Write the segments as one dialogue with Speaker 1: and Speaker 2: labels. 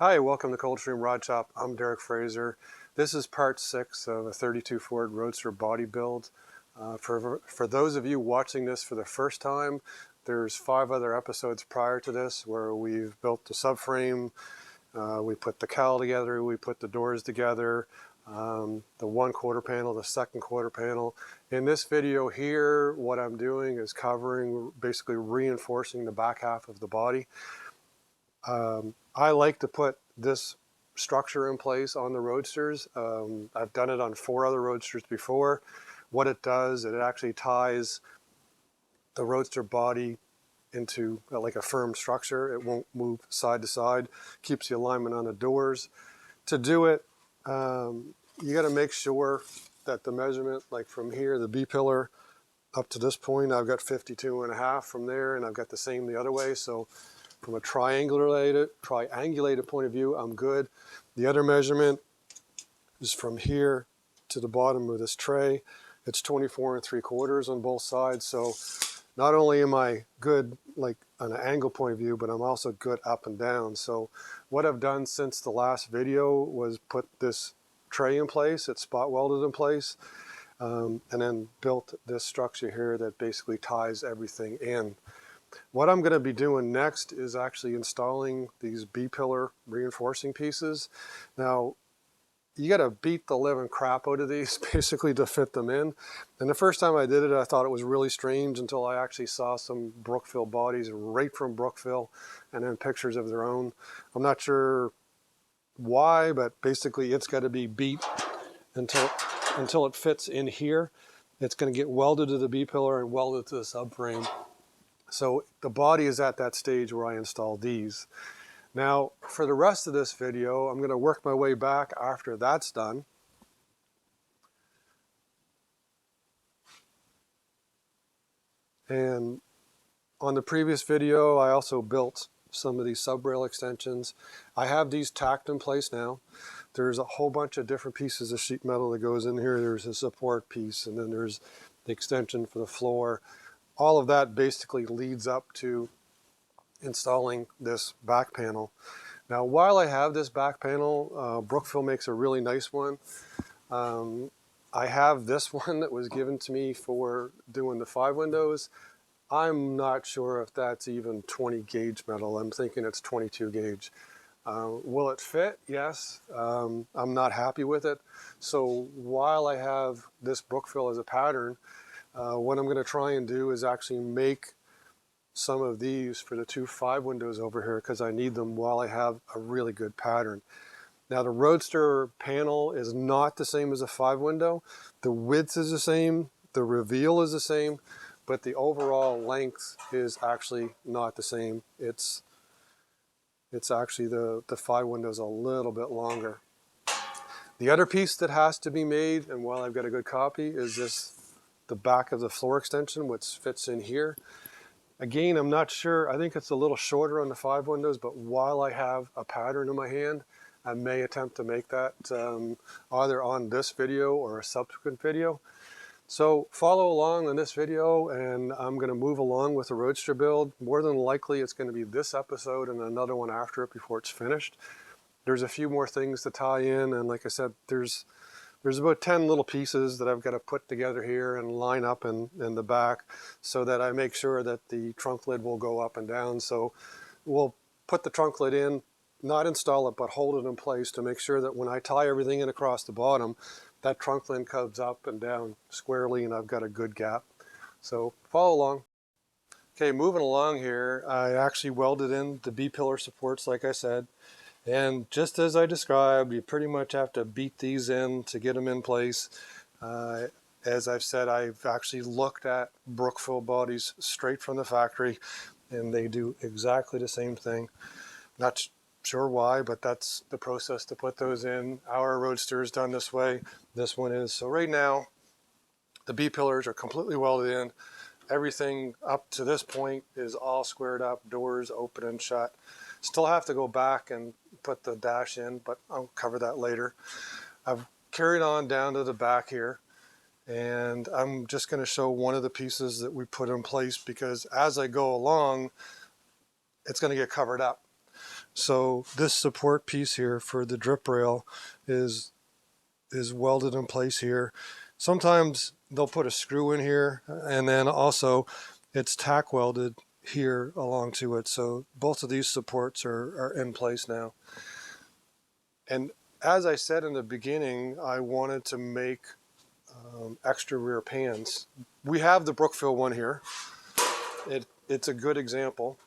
Speaker 1: Hi, welcome to Coldstream Rod Shop. I'm Derek Fraser. This is part 6 of a 32 Ford Roadster Body Build. For those of you watching this for the first time, there's 5 other episodes prior to this where we've built the subframe, we put the cowl together, we put the doors together, the 1 quarter panel, the 2nd quarter panel. In this video here, what I'm doing is covering, basically reinforcing the back half of the body. I like to put this structure in place on the Roadsters. I've done it on 4 other Roadsters before. What it does, it actually ties the Roadster body into like a firm structure. It won't move side to side, keeps the alignment on the doors. To do it, you got to make sure that the measurement, like from here, the B-pillar up to this point, I've got 52.5 from there, and I've got the same the other way. So from a triangulated point of view, I'm good. The other measurement is from here to the bottom of this tray. It's 24 3/4 on both sides. So not only am I good like on an angle point of view, but I'm also good up and down. So what I've done since the last video was put this tray in place. It's spot welded in place, and then built this structure here that basically ties everything in. What I'm going to be doing next is actually installing these B-pillar reinforcing pieces. Now, you got to beat the living crap out of these basically to fit them in. And the first time I did it, I thought it was really strange until I actually saw some Brookville bodies right from Brookville and then pictures of their own. I'm not sure why, but basically it's got to be beat until it fits in here. It's going to get welded to the B-pillar and welded to the subframe. So the body is at that stage where I install these. Now, for the rest of this video, I'm going to work my way back after that's done. And on the previous video, I also built some of these sub-rail extensions. I have these tacked in place now. There's a whole bunch of different pieces of sheet metal that goes in here. There's a support piece, and then there's the extension for the floor. All of that basically leads up to installing this back panel. Now, while I have this back panel, Brookville makes a really nice one. I have this one that was given to me for doing the 5 windows. I'm not sure if that's even 20 gauge metal. I'm thinking it's 22 gauge. Will it fit? Yes. I'm not happy with it. So while I have this Brookville as a pattern, what I'm going to try and do is actually make some of these for the 2 5 windows over here because I need them while I have a really good pattern. Now the Roadster panel is not the same as a 5 window. The width is the same, the reveal is the same, but the overall length is actually not the same. It's actually the 5 windows a little bit longer. The other piece that has to be made, and while I've got a good copy, is the back of the floor extension, which fits in here. Again, I'm not sure. I think it's a little shorter on the 5 windows, but while I have a pattern in my hand, I may attempt to make that either on this video or a subsequent video. So follow along in this video, and I'm going to move along with the Roadster build. More than likely, it's going to be this episode and another one after it before it's finished. There's a few more things to tie in, and like I said, there's about 10 little pieces that I've got to put together here and line up in the back so that I make sure that the trunk lid will go up and down. So we'll put the trunk lid in, not install it, but hold it in place to make sure that when I tie everything in across the bottom, that trunk lid comes up and down squarely and I've got a good gap. So follow along. Okay, moving along here, I actually welded in the B-pillar supports like I said. And just as I described, you pretty much have to beat these in to get them in place. As I've said, I've actually looked at Brookville bodies straight from the factory, and they do exactly the same thing. Not sure why, but that's the process to put those in. Our Roadster is done this way. This one is. So right now, the B-pillars are completely welded in. Everything up to this point is all squared up, doors open and shut. Still have to go back and put the dash in, but I'll cover that later. I've carried on down to the back here, and I'm just going to show one of the pieces that we put in place because as I go along, it's going to get covered up. So this support piece here for the drip rail is welded in place here. Sometimes they'll put a screw in here, and then also it's tack welded here along to it. So both of these supports are in place now. And as I said in the beginning, I wanted to make extra rear pans. We have the Brookville one here. It's a good example.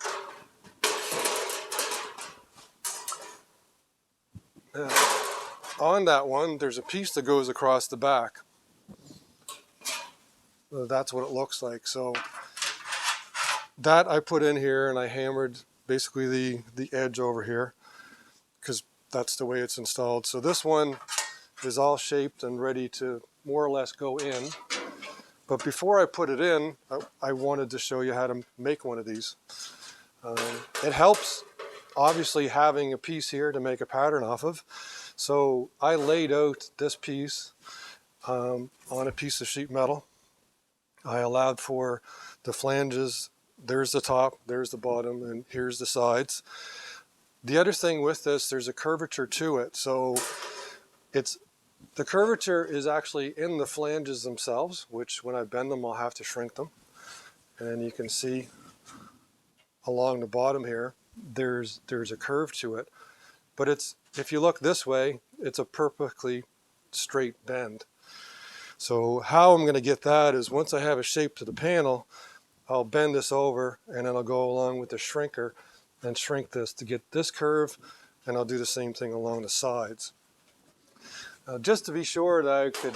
Speaker 1: On that one, there's a piece that goes across the back. That's what it looks like. So that I put in here, and I hammered basically the edge over here because that's the way it's installed. So this one is all shaped and ready to more or less go in. But before I put it in, I wanted to show you how to make one of these. It helps, obviously, having a piece here to make a pattern off of. So I laid out this piece on a piece of sheet metal. I allowed for the flanges. There's the top, there's the bottom, and here's the sides. The other thing with this, there's a curvature to it. So the curvature is actually in the flanges themselves, which when I bend them, I'll have to shrink them. And you can see along the bottom here, there's a curve to it. But if you look this way, it's a perfectly straight bend. So how I'm going to get that is once I have a shape to the panel, I'll bend this over and then I'll go along with the shrinker and shrink this to get this curve, and I'll do the same thing along the sides. Just to be sure that I could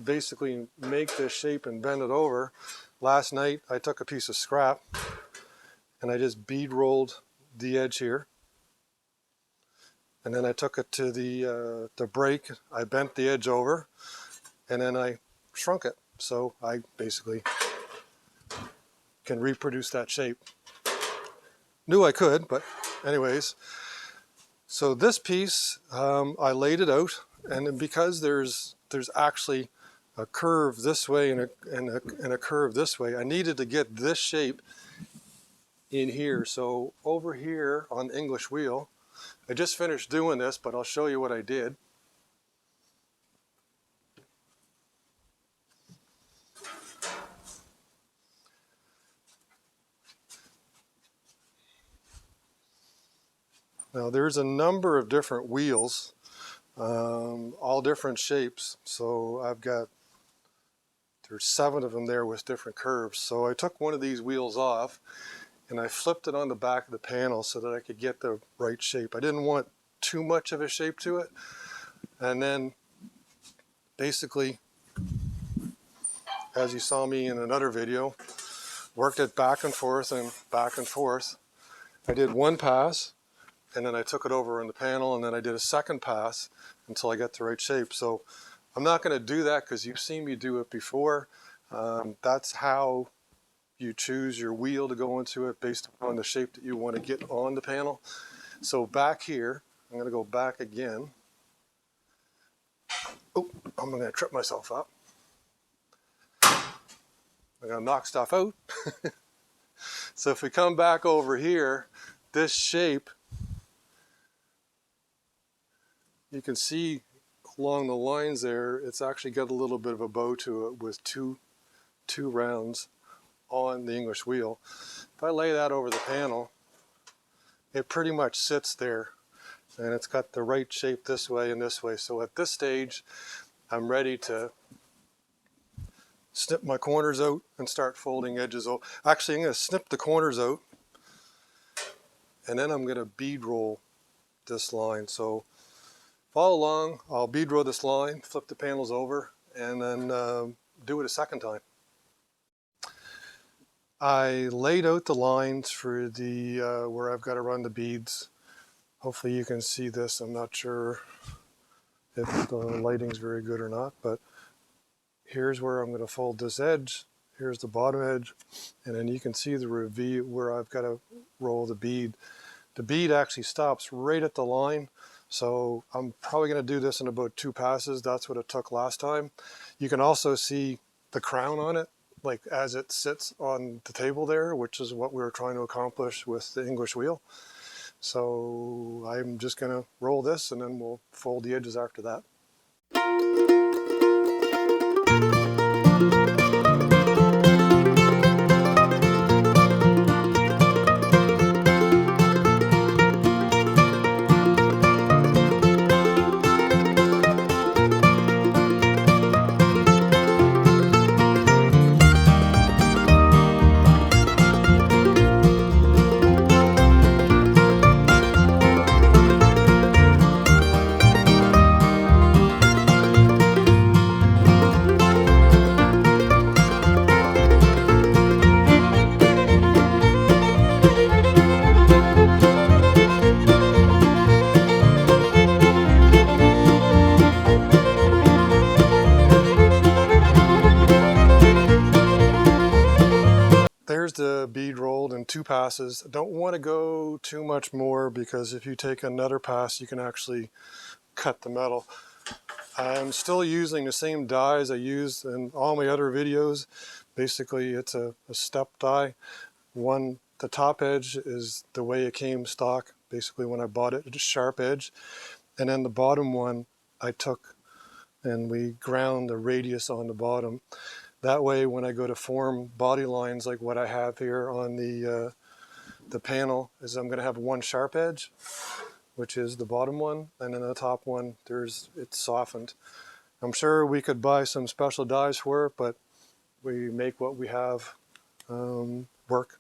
Speaker 1: basically make this shape and bend it over, last night I took a piece of scrap and I just bead rolled the edge here. And then I took it to the brake, I bent the edge over, and then I shrunk it. So I basically can reproduce that shape. Knew I could, but anyways. So this piece, I laid it out, and because there's actually a curve this way and a curve this way, I needed to get this shape in here. So over here on the English wheel, I just finished doing this, but I'll show you what I did. Now there's a number of different wheels, all different shapes. So there's 7 of them there with different curves. So I took one of these wheels off and I flipped it on the back of the panel so that I could get the right shape. I didn't want too much of a shape to it. And then basically, as you saw me in another video, worked it back and forth and back and forth. I did one pass, and then I took it over on the panel, and then I did a second pass until I got the right shape. So I'm not going to do that because you've seen me do it before. That's how you choose your wheel to go into it based upon the shape that you want to get on the panel. So back here, I'm going to go back again. Oh, I'm going to trip myself up. I'm going to knock stuff out. So if we come back over here, this shape, you can see along the lines there, it's actually got a little bit of a bow to it with two rounds on the English wheel. If I lay that over the panel, it pretty much sits there, and it's got the right shape this way and this way. So at this stage, I'm ready to snip my corners out and start folding edges out. Actually, I'm going to snip the corners out, and then I'm going to bead roll this line. So follow along, I'll bead roll this line, flip the panels over, and then do it a second time. I laid out the lines for the where I've got to run the beads. Hopefully you can see this. I'm not sure if the lighting's very good or not, but here's where I'm going to fold this edge. Here's the bottom edge, and then you can see the reveal where I've got to roll the bead. The bead actually stops right at the line, so I'm probably going to do this in about 2 passes. That's what it took last time. You can also see the crown on it, like as it sits on the table there, which is what we were trying to accomplish with the English wheel. So I'm just going to roll this and then we'll fold the edges after that. There's the bead rolled in 2 passes. Don't want to go too much more because if you take another pass, you can actually cut the metal. I'm still using the same dies I used in all my other videos. Basically, it's a step die. The top edge is the way it came stock, basically when I bought it, just sharp edge. And then the bottom one I took and we ground the radius on the bottom. That way, when I go to form body lines like what I have here on the panel, is I'm going to have one sharp edge, which is the bottom one, and then the top one, it's softened. I'm sure we could buy some special dies for it, but we make what we have work.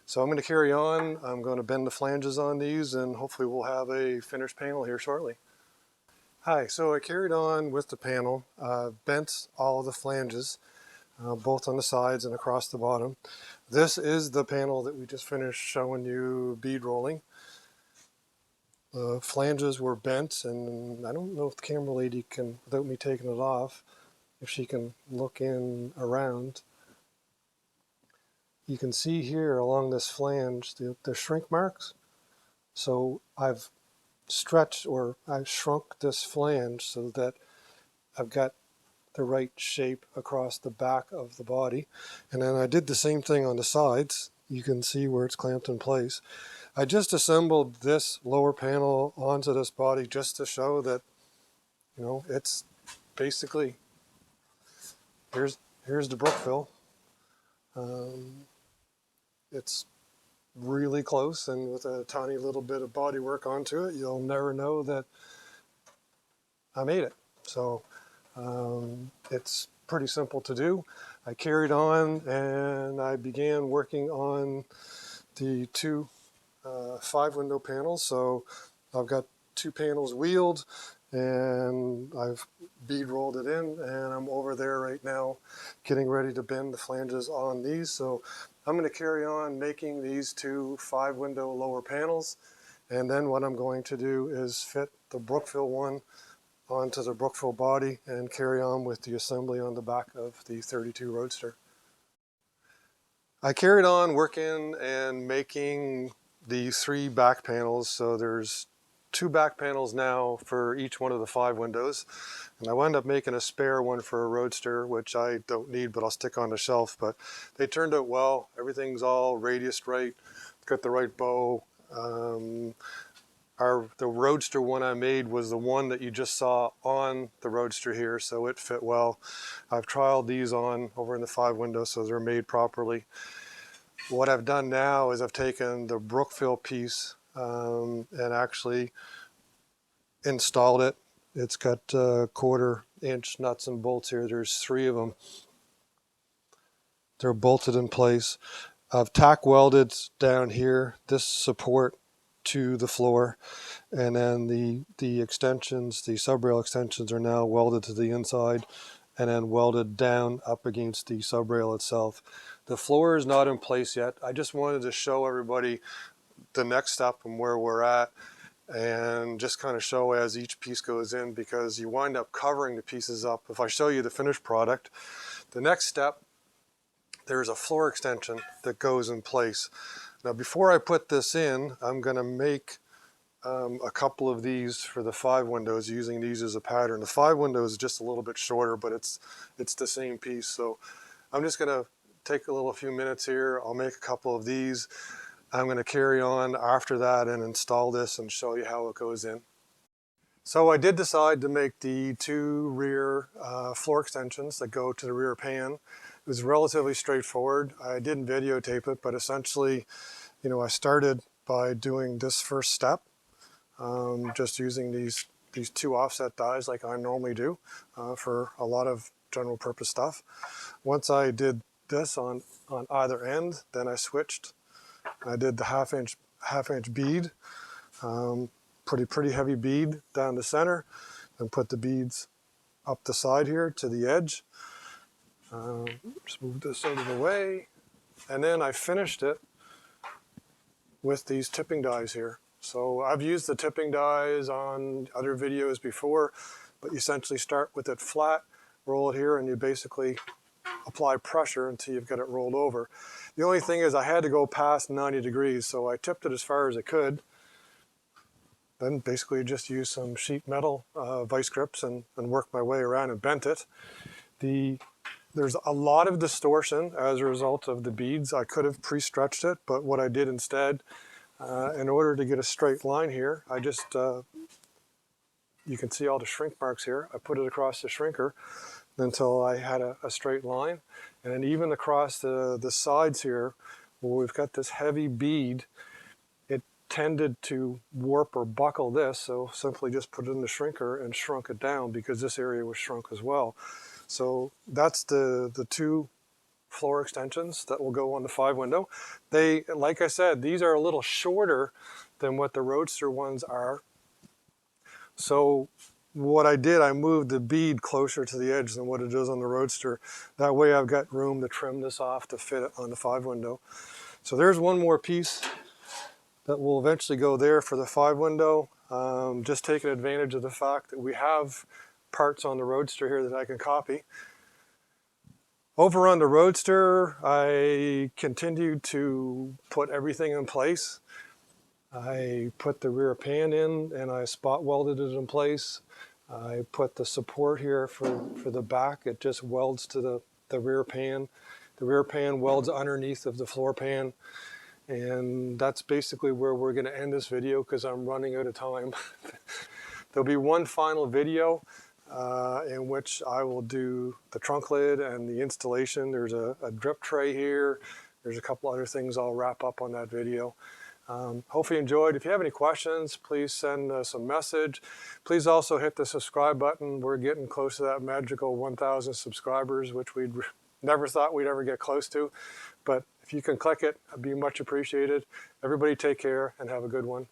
Speaker 1: So I'm going to carry on. I'm going to bend the flanges on these, and hopefully we'll have a finished panel here shortly. Hi, so I carried on with the panel, bent all of the flanges, both on the sides and across the bottom. This is the panel that we just finished showing you bead rolling. The flanges were bent, and I don't know if the camera lady can, without me taking it off, if she can look in around. You can see here along this flange the shrink marks. So I've shrunk this flange so that I've got the right shape across the back of the body. And then I did the same thing on the sides. You can see where it's clamped in place. I just assembled this lower panel onto this body just to show that, you know, it's basically, here's the Brookville. It's really close, and with a tiny little bit of body work onto it, you'll never know that I made it. So it's pretty simple to do. I carried on and I began working on the 2 5-window panels. So I've got 2 panels wheeled and I've bead rolled it in, and I'm over there right now getting ready to bend the flanges on these. So I'm going to carry on making these 2 5-window lower panels, and then what I'm going to do is fit the Brookville one onto the Brookville body and carry on with the assembly on the back of the 32 Roadster. I carried on working and making the 3 back panels. So there's 2 back panels now for each one of the 5 windows. And I wound up making a spare one for a Roadster, which I don't need, but I'll stick on the shelf. But they turned out well. Everything's all radiused right, got the right bow. The Roadster one I made was the one that you just saw on the Roadster here, so it fit well. I've trialed these on over in the 5 windows, so they're made properly. What I've done now is I've taken the Brookville piece and actually installed it. It's got 1/4-inch nuts and bolts here. There's 3 of them. They're bolted in place. I've tack welded down here this support to the floor, and then the extensions, the subrail extensions, are now welded to the inside and then welded down up against the subrail itself. The floor is not in place yet. I just wanted to show everybody the next step and where we're at, and just kind of show as each piece goes in, because you wind up covering the pieces up. If I show you the finished product, the next step, there's a floor extension that goes in place. Now before I put this in, I'm going to make a couple of these for the 5 windows using these as a pattern. The 5 windows is just a little bit shorter, but it's the same piece. So I'm just going to take a few minutes here. I'll make a couple of these. I'm going to carry on after that and install this and show you how it goes in. So I did decide to make the two rear floor extensions that go to the rear pan. It was relatively straightforward. I didn't videotape it, but essentially, you know, I started by doing this first step, just using these two offset dies like I normally do for a lot of general purpose stuff. Once I did this on either end, then I switched. I did the half inch bead. Pretty heavy bead down the center, and put the beads up the side here to the edge. Just move this out of the way, and then I finished it with these tipping dies here. So I've used the tipping dies on other videos before, but you essentially start with it flat, roll it here, and you basically apply pressure until you've got it rolled over. The only thing is I had to go past 90 degrees, so I tipped it as far as I could. Then basically just use some sheet metal vice grips and work my way around and bent it. There's a lot of distortion as a result of the beads. I could have pre-stretched it, but what I did instead, in order to get a straight line here, I just, you can see all the shrink marks here. I put it across the shrinker until I had a straight line. And then even across the sides here, where we've got this heavy bead, tended to warp or buckle this, so simply just put it in the shrinker and shrunk it down because this area was shrunk as well. So that's the two floor extensions that will go on the 5-window. They, like I said, these are a little shorter than what the Roadster ones are. So what I did, I moved the bead closer to the edge than what it is on the Roadster. That way I've got room to trim this off to fit it on the 5-window. So there's one more piece that will eventually go there for the 5-window. Just taking advantage of the fact that we have parts on the Roadster here that I can copy. Over on the Roadster, I continued to put everything in place. I put the rear pan in and I spot welded it in place. I put the support here for the back. It just welds to the rear pan. The rear pan welds underneath of the floor pan. And that's basically where we're going to end this video because I'm running out of time. There'll be one final video in which I will do the trunk lid and the installation. There's a drip tray here. There's a couple other things I'll wrap up on that video. Hopefully you enjoyed. If you have any questions, please send us a message. Please also hit the subscribe button. We're getting close to that magical 1,000 subscribers, which we'd never thought we'd ever get close to. But if you can click it, it'd be much appreciated. Everybody take care and have a good one.